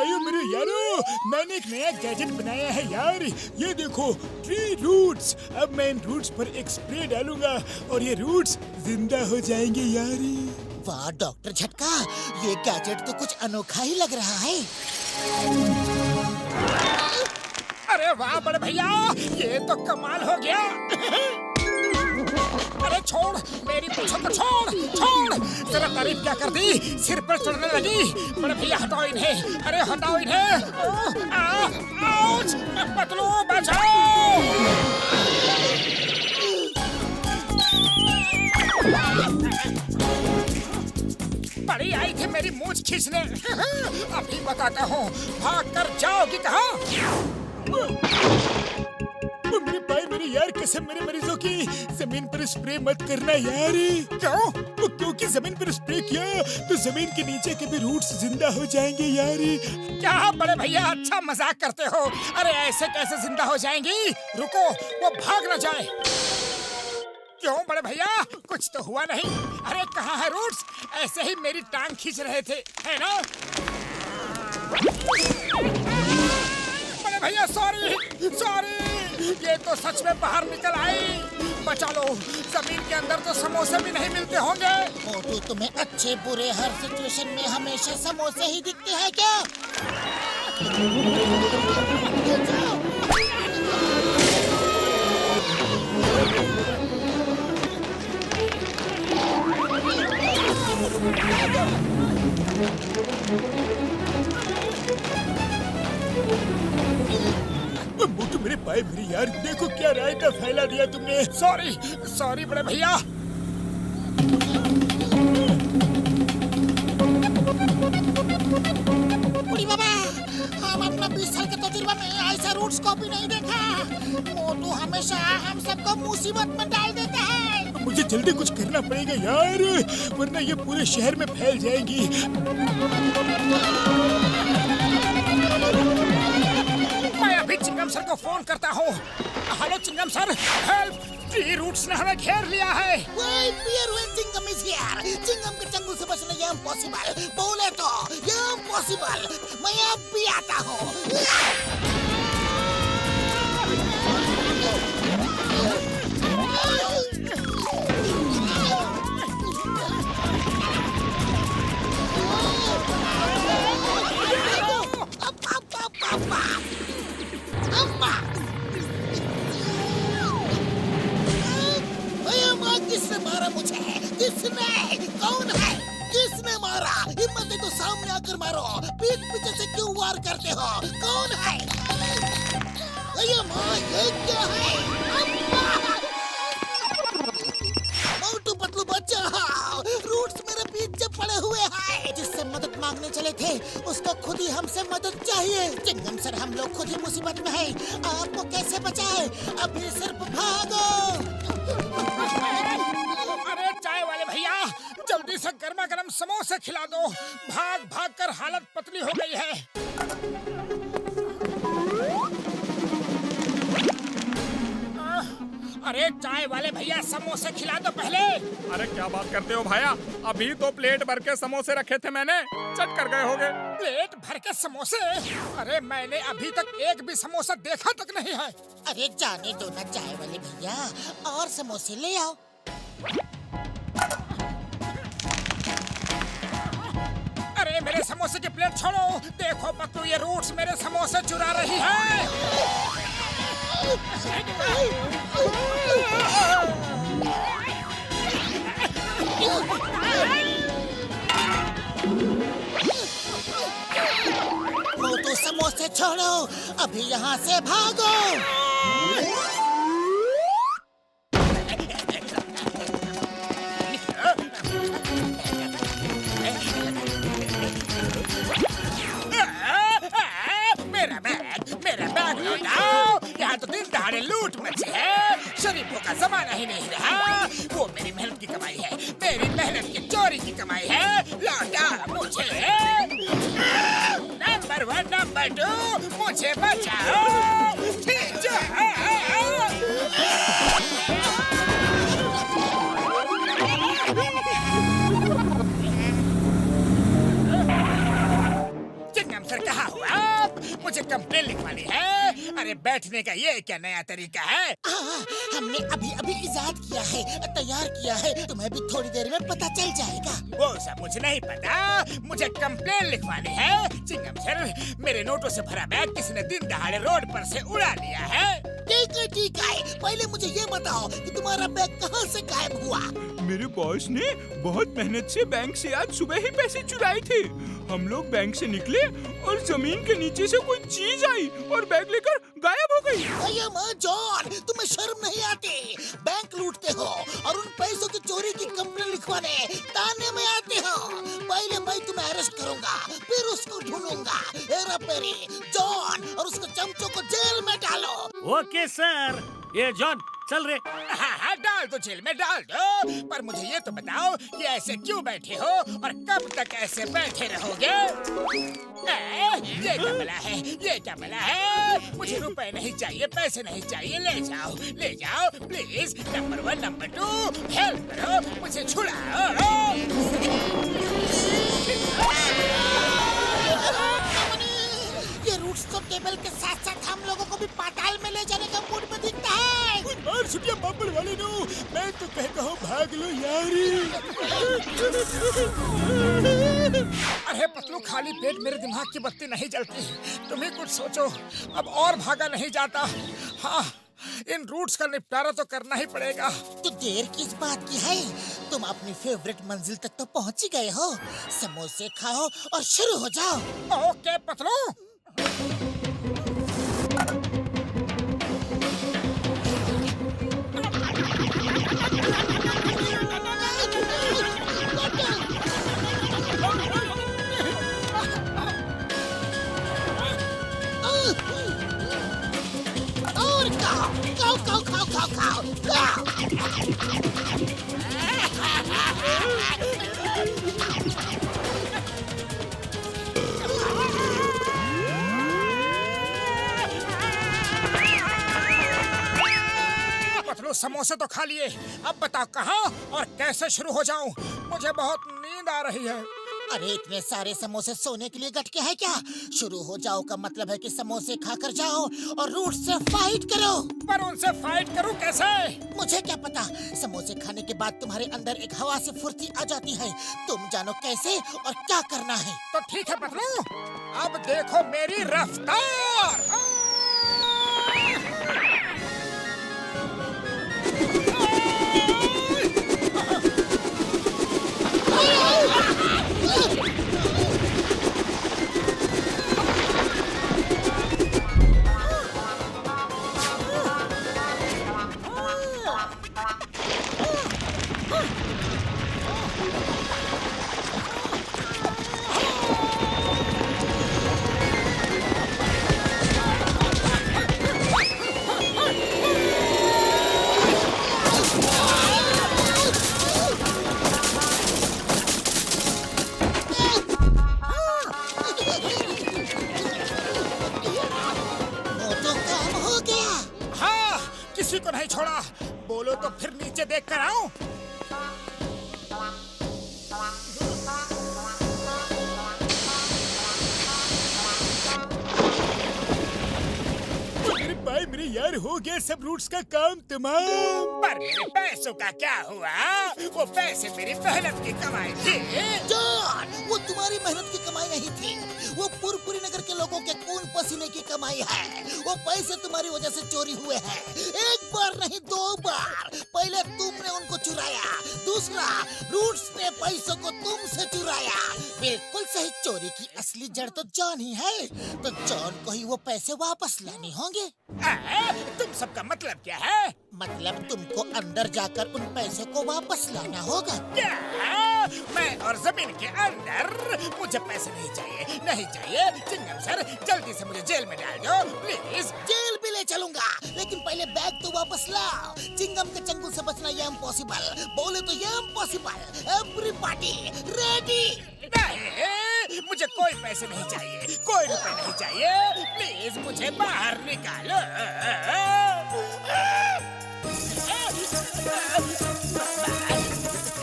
भाइयों मेरे यारो, मैंने एक नया गैजेट बनाया है यार। ये देखो, ट्री रूट्स। अब मैं इन रूट्स पर एक स्प्रे डालूंगा और ये रूट्स जिंदा हो जाएंगे यार। वाह डॉक्टर झटका, ये गैजेट तो कुछ अनोखा ही लग रहा है। अरे वाह बड़े भैया, ये तो कमाल हो गया। अरे छोड़, मेरी पूछो तो छोड़। जरा तारीफ क्या कर दी, सिर पर चढ़ने लगी। बड़े भैया हटाओ इन्हें, अरे हटाओ इन्हें। आउच, पतलू बचाओ। बड़ी आई थी मेरी मूंछ खींचने। अभी बताता हूँ, भाग कर जाओगी कहाँ? मेरे भाई मेरे यार, कसम मेरे मरीजों की, जमीन पर स्प्रे मत करना यार। क्यों? क्योंकि जमीन पर स्प्रे किया तो जमीन के नीचे के भी रूट्स जिंदा हो जाएंगे यार। क्या बड़े भैया अच्छा मजाक करते हो? अरे ऐसे कैसे जिंदा हो जाएंगी? रुको, वो भाग न जाए। क्यों बड़े भैया, कुछ तो हुआ नहीं? अरे कहाँ है रूट्स? ऐसे ही मेरी टांग खींच रहे थे, है ना? बड़े भैया सॉरी, ये तो सच में बाहर निकल आई। बचा लो, जमीन के अंदर तो समोसे भी नहीं मिलते होंगे। मोटू, तुम्हें अच्छे बुरे हर सिचुएशन में हमेशा समोसे ही दिखते हैं क्या? मोटू मेरे भाई मेरे यार, देखो क्या रायता फैला दिया तुमने। सॉरी बड़े भैया। बुढ़ी बाबा, हम अपना 20 साल के तजुर्बा में ऐसा रूट्स को भी नहीं देखा। मोटू हमेशा हम सबको मुसीबत में डाल देता है। मुझे जल्दी कुछ करना पड़ेगा यार, वरना ये पूरे शहर में फैल जाएंगी। मैं अभी चिंगम सर को फोन करता हूँ। Hello Chingam sir, help! Tree roots ने हमें घेर लिया है। Chingam is here. चिंगम के चंगुल से बचना ये इम्पॉसिबल। बोले तो ये इम्पॉसिबल। मैं अब भी आता हूँ। किसने मारा मुझे? किसने? कौन है? किसने मारा? हिम्मत है तो सामने आकर मारो। पीठ पीछे से क्यों वार करते हो? कौन है? अये माँ, ये क्या है? मोटू पतलू बचाओ! रूट्स मेरे पीछे पड़े हुए हैं। जिससे मदद मांगने चले थे, उसको खुद ही हमसे मदद चाहिए। चिंगम सर, हम लोग खुद ही मुसीबत में हैं। आपको कैसे बचाए? अभी सिर्फ भागो। अरे चाय वाले भैया, जल्दी से गर्मा गर्म समोसे खिला दो। भाग कर हालत पतली हो गई है। अरे चाय वाले भैया, समोसे खिला दो पहले। अरे क्या बात करते हो भैया, अभी तो प्लेट भर के समोसे रखे थे मैंने, चट कर गए होगे। प्लेट भर के समोसे? अरे मैंने अभी तक एक भी समोसा देखा तक नहीं है। अरे जाने दो ना चाय वाले भैया, और समोसे ले आओ। अरे मेरे समोसे की प्लेट छोड़ो। देखो पतलू, ये रूट्स मेरे समोसे चुरा रही है। मोटू समोसे छोड़ो, अभी यहाँ से भागो। मेरा बैग लौटाओ। यहाँ तो दिन दहाड़े लूट मची है। शरीफों का जमाना ही नहीं रहा। वो मेरी मेहनत की कमाई है, मेरी मेहनत की चोरी की कमाई है। लौटा मुझे। नंबर 1 नंबर 2, मुझे बचाओ। चिंगम सर कहाँ हुआ कंप्लेन लिखवानी है? अरे बैठने का ये क्या नया तरीका है? हमने अभी अभी इजाद किया है, तैयार किया है। तुम्हें भी थोड़ी देर में पता चल जाएगा। वो सब मुझे नहीं पता, मुझे कंप्लेन लिखवानी है। चिंगम सर, मेरे नोटों से भरा बैग किसी ने दिन दहाड़े रोड पर से उड़ा लिया है। ठीक है। पहले मुझे ये बताओ कि तुम्हारा बैग कहाँ से गायब हुआ? मेरे बॉस ने बहुत मेहनत से बैंक से आज सुबह ही पैसे चुराए थे। हम लोग बैंक से निकले और जमीन के नीचे से कोई चीज आई और बैग लेकर गायब हो गई। अये माँ जॉन, तुम्हें शर्म नहीं आती? बैंक लूटते हो और उन पैसों की चोरी की कंप्लेन लिखवाने थाने में आते हो। पहले मैं तुम्हें अरेस्ट करूंगा, फिर उसको ढूंढूंगा। हेरा फेरी, जॉन और उसके चमचों को जेल में डालो। Okay sir. ये जॉन चल रे। हाँ, डाल दो जेल में, डाल दो। पर मुझे ये तो बताओ कि ऐसे क्यों बैठे हो और कब तक ऐसे बैठे रहोगे? ये क्या बला है? ये क्या बला है? मुझे रुपए नहीं चाहिए, पैसे नहीं चाहिए। ले जाओ प्लीज। नंबर 1, नंबर 2, हेल्प करो, मुझे छुड़ाओ। ये रूट्स को टेबल के साथ साथ हम लोगों को भी पाताल में ले जाने का मूड में दिखता है। और सुनिए पापड़ वाले नो, मैं तो कहता हूँ भाग लो यारी। अरे पतलू, खाली पेट मेरे दिमाग की बत्ती नहीं जलती। तुम्हें कुछ सोचो, अब और भागा नहीं जाता। हाँ, इन रूट्स का निपटारा तो करना ही पड़ेगा। तो देर किस बात की है? तुम अपनी फेवरेट मंजिल तक तो पहुंच ही गए हो। समोसे खाओ और शुरू हो जाओ। ओके पतलू। और खाओ। पतलू, समोसे तो खा लिए, अब बताओ कहाँ और कैसे शुरू हो जाऊं? मुझे बहुत नींद आ रही है। अरे इतने सारे समोसे सोने के लिए गट के है क्या? शुरू हो जाओ का मतलब है कि समोसे खाकर जाओ और रूट से फाइट करो। पर उनसे फाइट करूं कैसे? मुझे क्या पता। समोसे खाने के बाद तुम्हारे अंदर एक हवा से फुर्ती आ जाती है। तुम जानो कैसे और क्या करना है। तो ठीक है पतलू, अब देखो मेरी रफ्तार। किसी को नहीं छोड़ा। बोलो तो फिर नीचे देख कर आऊं। मेरे भाई मेरे यार, हो गया सब रूट्स का काम तमाम। पर मेरे पैसों का क्या हुआ? वो पैसे मेरी मेहनत की कमाई थी। जॉन, वो तुम्हारी मेहनत की कमाई नहीं थी। वो पुरपुरी नगर के लोगों के खून पसीने की कमाई है। वो पैसे तुम्हारी वजह से चोरी हुए हैं। एक बार नहीं 2 बार। पहले तुमने उनको चुराया, दूसरा रूट्स ने पैसों को तुमसे चुराया। बिल्कुल सही। चोरी की असली जड़ तो जॉन ही है। तो जॉन को ही वो पैसे वापस लाने होंगे। तुम सबका मतलब क्या है? मतलब तुमको अंदर जाकर उन पैसों को वापस लाना होगा। क्या? मैं और जमीन के अंदर? मुझे पैसे नहीं चाहिए, नहीं चाहिए। चिंगम सर, जल्दी से मुझे जेल में डाल दो प्लीज। जेल भी ले चलूंगा, लेकिन पहले बैग तो वापस लाओ। चिंगम के चंगुल से बचना ये इम्पॉसिबल। बोले तो ये इम्पॉसिबल। Everybody ready? नहीं, मुझे कोई पैसे नहीं चाहिए, कोई रुपए नहीं चाहिए। प्लीज मुझे बाहर निकालो।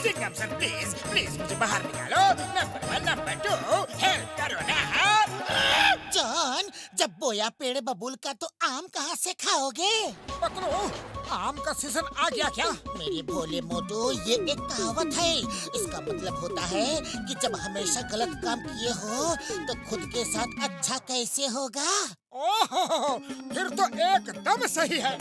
चिंगम सर, प्लीज प्लीज मुझे बाहर निकालो। नंबर 1, नंबर 2, हेल्प करो ना। जॉन, जब बोया पेड़ बबूल का तो आम कहाँ से खाओगे? पतलू, आम का सीजन आ गया क्या? मेरे भोले मोटू, ये एक कहावत है। इसका मतलब होता है कि जब हमेशा गलत काम किए हो तो खुद के साथ अच्छा कैसे होगा? ओहो, फिर तो एकदम सही है।